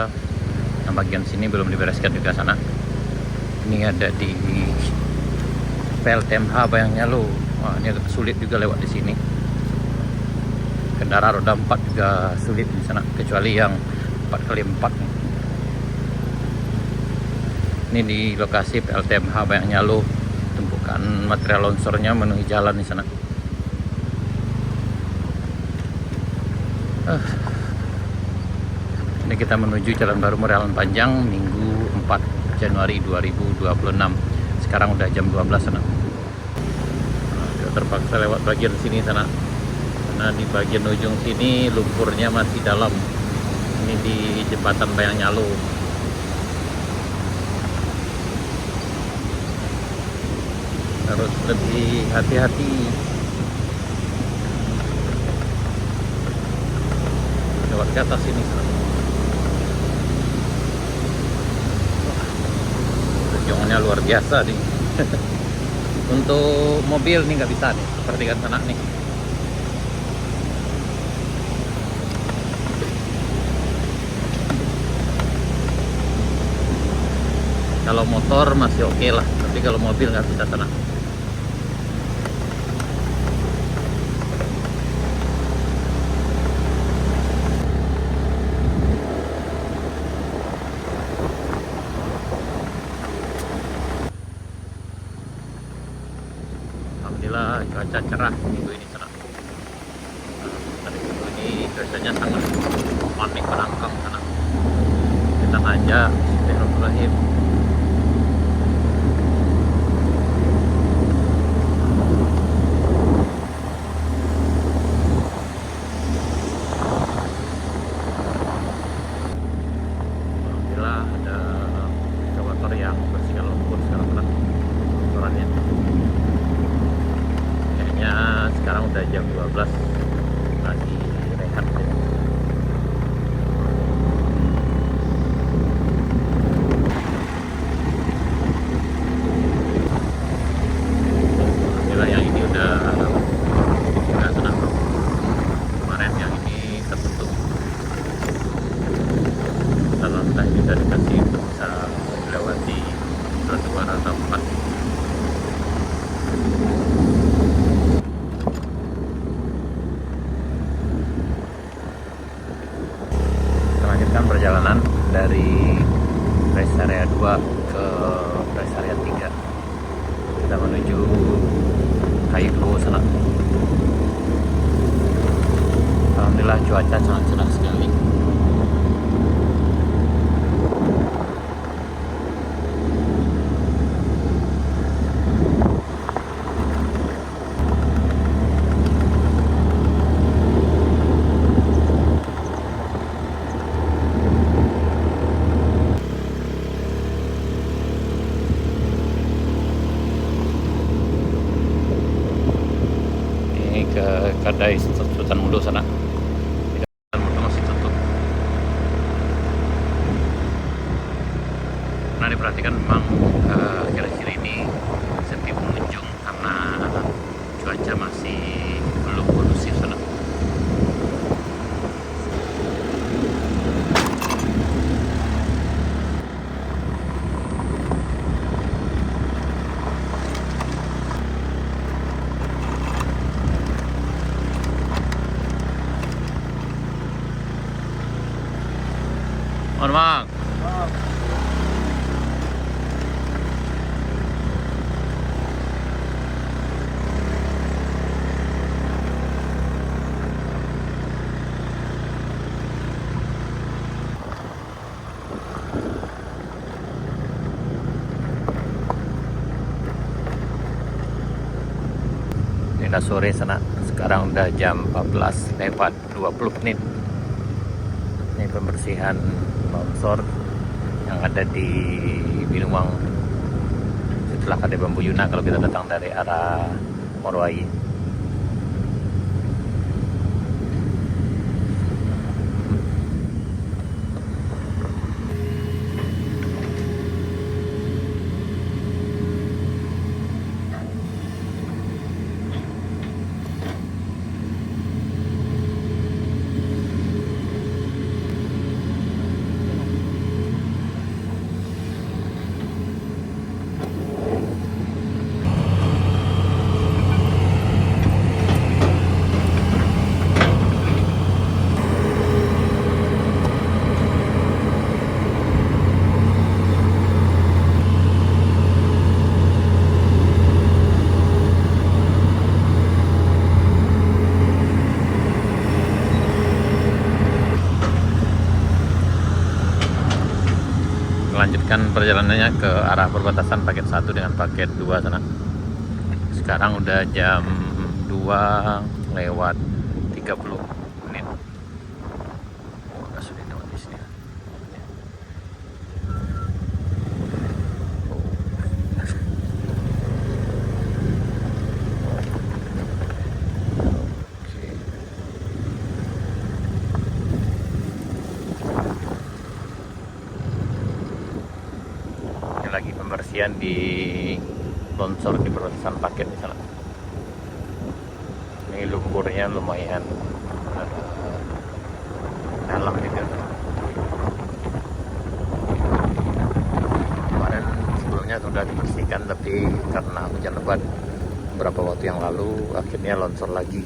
Nah, bagian sini belum dibereskan juga sana. Ini ada di PLTMH Bayangnyalu. Wah, ini agak sulit juga lewat di sini. Kendaraan roda 4 juga sulit di sana, kecuali yang 4x4. Ini di lokasi PLTMH Bayangnyalu. Tumpukan material longsornya memenuhi jalan di sana. Ini kita menuju Jalan Baru Morealan Panjang, Minggu 4 Januari 2026. Sekarang udah jam 12 sana. Kita terpaksa lewat bagian sini sana. Karena di bagian ujung sini lumpurnya masih dalam. Ini di jembatan Bayangnyalu. Harus lebih hati-hati. Lewat ke atas ini. Terjungnya luar biasa nih. Untuk mobil nih nggak bisa nih, perhatikan sana nih. Kalau motor masih oke lah, tapi kalau mobil nggak bisa sana. Alhamdulillah cuaca cerah minggu ini sana. Tadi minggu ini cuacanya sangat panik menangkap sana. Kita aja Bismillahirrahmanirrahim. Alhamdulillah ada ekskavator yang bersihkan lumpur sekarang sana. Kotorannya. Kayaknya sekarang udah jam 12, lagi rehat ya. Alhamdulillah yang ini udah tenang. Kemarin yang ini tertutup. Alhamdulillah bisa dikasih untuk bisa melewati trotoar atau tempat. Melanjutkan perjalanan dari rest area 2 ke rest area 3. Kita menuju Kaigo sana. Alhamdulillah cuaca sangat cerah sekali. Ke Kadai Sultan Mulu sana. Sultan Mulu masih tutup. Nah, diperhatikan memang kira-kira ini sepi pengunjung karena cuaca masih belum kondusif sana. Mohon maaf. Ini udah sore sana. Sekarang udah jam 14 lewat 20 menit. Ini pembersihan longsor yang ada di Binuang setelah Kadai Bambu Yuna kalau kita datang dari arah Morowai. melanjutkan perjalanannya ke arah perbatasan paket 1 dengan paket 2 sana. Sekarang udah jam 2 lewat 30 menit. Oh, udah sudah notis nih. Lagi pembersihan di longsor di perbatasan paket di sana. Ini lumpurnya lumayan dalam juga. Kemarin sebelumnya sudah dibersihkan, tapi karena hujan lebat beberapa waktu yang lalu akhirnya longsor lagi.